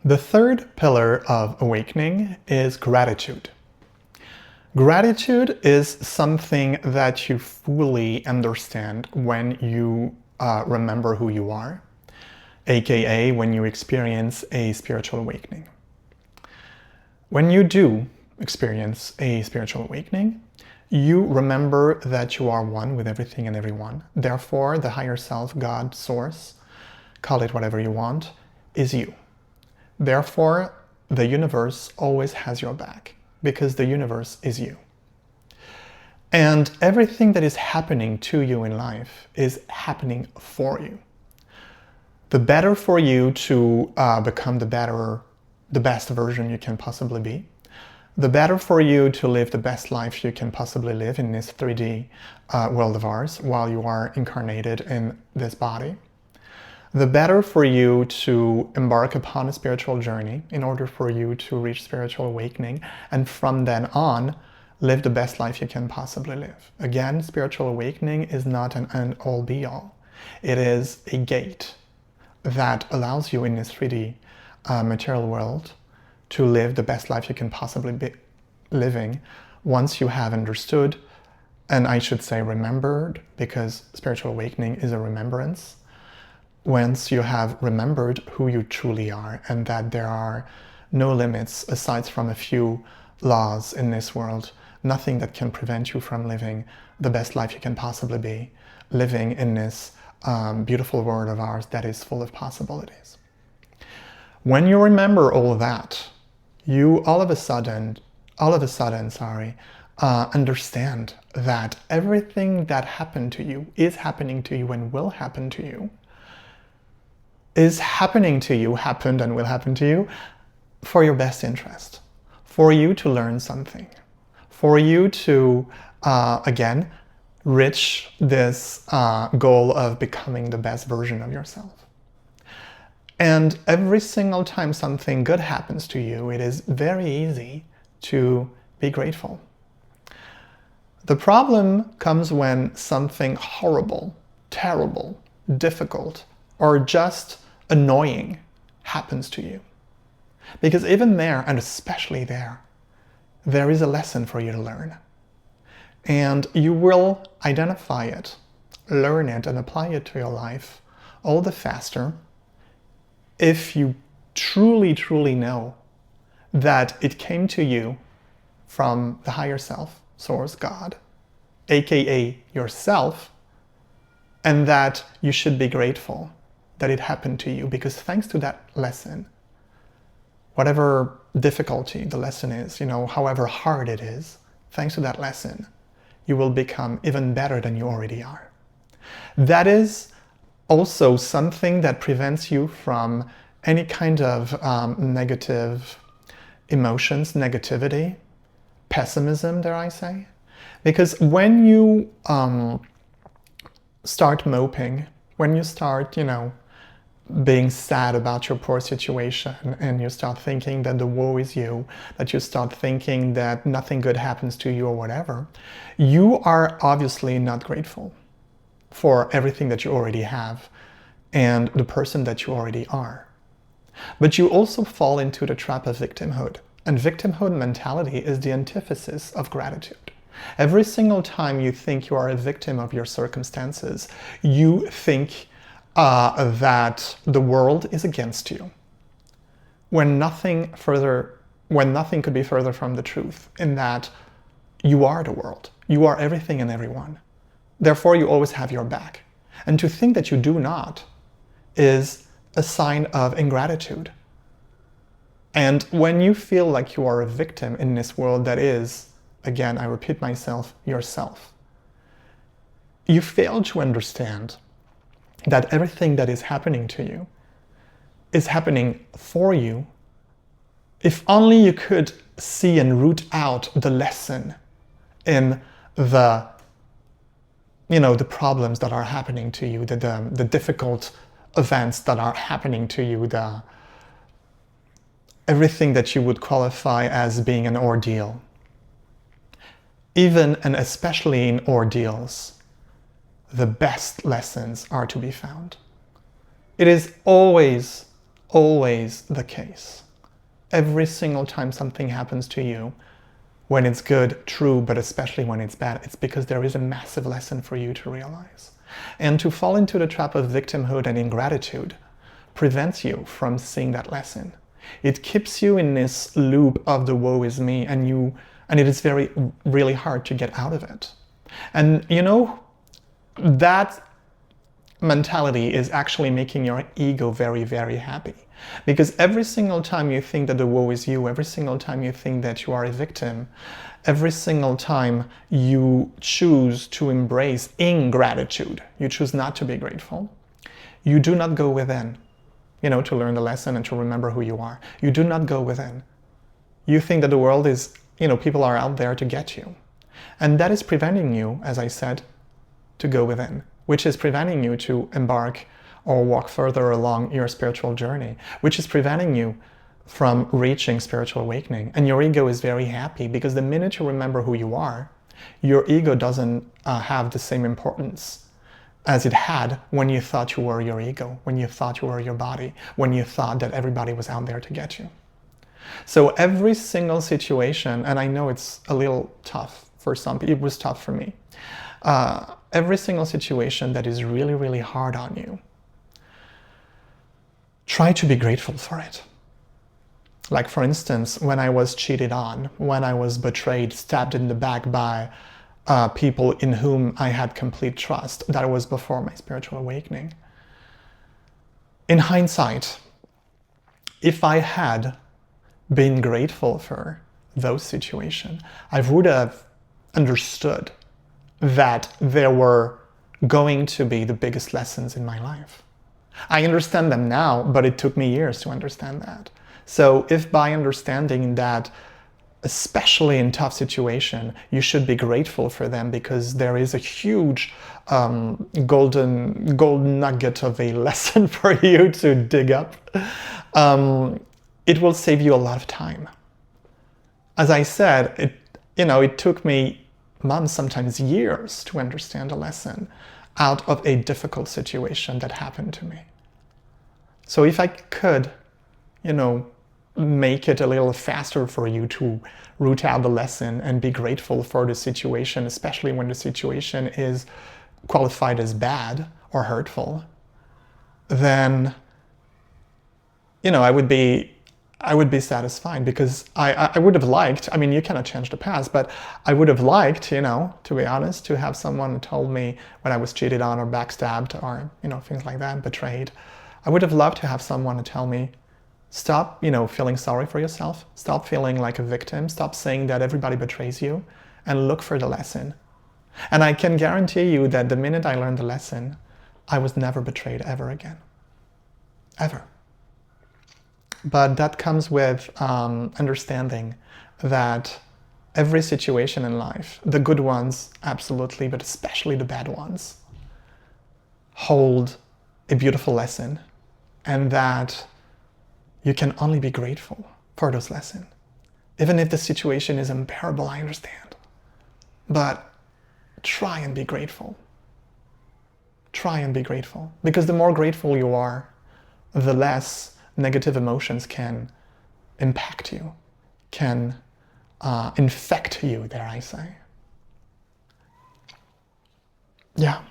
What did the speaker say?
The third pillar of awakening is gratitude. Gratitude is something that you fully understand when you remember who you are, aka when you experience a spiritual awakening. When you do experience a spiritual awakening, you remember that you are one with everything and everyone. Therefore, the higher self, God, source, call it whatever you want, is you. Therefore, the universe always has your back because the universe is you. And everything that is happening to you in life is happening for you. The better for you to become the best version you can possibly be, the better for you to live the best life you can possibly live in this 3D world of ours while you are incarnated in this body, the better for you to embark upon a spiritual journey in order for you to reach spiritual awakening, and from then on, live the best life you can possibly live. Again, spiritual awakening is not an end-all be-all. It is a gate that allows you in this 3D material world to live the best life you can possibly be living once you have understood, and I should say remembered, because spiritual awakening is a remembrance. Once you have remembered who you truly are and that there are no limits aside from a few laws in this world, nothing that can prevent you from living the best life you can possibly be, living in this beautiful world of ours that is full of possibilities. When you remember all of that, you all of a sudden, understand that everything that happened to you, is happening to you, and will happen to you, is happening to you, happened and will happen to you for your best interest, for you to learn something, for you to, again, reach this goal of becoming the best version of yourself. And every single time something good happens to you, it is very easy to be grateful. The problem comes when something horrible, terrible, difficult, or just annoying happens to you. Because even there, and especially there is a lesson for you to learn. And you will identify it, learn it, and apply it to your life all the faster if you truly, truly know that it came to you from the higher self, source, God, aka yourself, and that you should be grateful that it happened to you, because thanks to that lesson, whatever difficulty the lesson is, however hard it is, thanks to that lesson, you will become even better than you already are. That is also something that prevents you from any kind of negative emotions, negativity, pessimism, dare I say. Because when you start moping, when you start, being sad about your poor situation, and you start thinking that the woe is you, that you start thinking that nothing good happens to you or whatever, you are obviously not grateful for everything that you already have and the person that you already are. But you also fall into the trap of victimhood. And victimhood mentality is the antithesis of gratitude. Every single time you think you are a victim of your circumstances, you think that the world is against you, when nothing could be further from the truth, in that you are the world, you are everything and everyone. Therefore, you always have your back. And to think that you do not is a sign of ingratitude. And when you feel like you are a victim in this world that is, again, I repeat myself, yourself, you fail to understand that everything that is happening to you is happening for you. If only you could see and root out the lesson in the problems that are happening to you, the difficult events that are happening to you, everything that you would qualify as being an ordeal. Even and especially in ordeals, the best lessons are to be found. It is always always the case. Every single time something happens to you, when it's good, true, but especially when it's bad, it's because there is a massive lesson for you to realize. And to fall into the trap of victimhood and ingratitude prevents you from seeing that lesson. It keeps you in this loop of the woe is me, and it is really hard to get out of it. And you know, that mentality is actually making your ego very, very happy. Because every single time you think that the woe is you, every single time you think that you are a victim, every single time you choose to embrace ingratitude, you choose not to be grateful, you do not go within, to learn the lesson and to remember who you are. You do not go within. You think that the world is, people are out there to get you. And that is preventing you, as I said, to go within, which is preventing you to embark or walk further along your spiritual journey, which is preventing you from reaching spiritual awakening. And your ego is very happy because the minute you remember who you are, your ego doesn't have the same importance as it had when you thought you were your ego, when you thought you were your body, when you thought that everybody was out there to get you. So every single situation, and I know it's a little tough for some people, it was tough for me. Every single situation that is really, really hard on you, try to be grateful for it. Like for instance, when I was cheated on, when I was betrayed, stabbed in the back by people in whom I had complete trust, that was before my spiritual awakening. In hindsight, if I had been grateful for those situations, I would have understood that there were going to be the biggest lessons in my life. I understand them now, but it took me years to understand that. So if by understanding that, especially in tough situation, you should be grateful for them because there is a huge golden nugget of a lesson for you to dig up, it will save you a lot of time. As I said, it took me months, sometimes years, to understand a lesson out of a difficult situation that happened to me. So if I could, make it a little faster for you to root out the lesson and be grateful for the situation, especially when the situation is qualified as bad or hurtful, then, I would be satisfied because I would have liked, you cannot change the past, but I would have liked, to be honest, to have someone told me when I was cheated on or backstabbed or, things like that, betrayed. I would have loved to have someone to tell me, stop, feeling sorry for yourself, stop feeling like a victim, stop saying that everybody betrays you, and look for the lesson. And I can guarantee you that the minute I learned the lesson, I was never betrayed ever again. Ever. But that comes with understanding that every situation in life, the good ones, absolutely, but especially the bad ones, hold a beautiful lesson, and that you can only be grateful for those lessons. Even if the situation is unbearable, I understand. But try and be grateful. Try and be grateful. Because the more grateful you are, the less negative emotions can impact you, can infect you, dare I say. Yeah.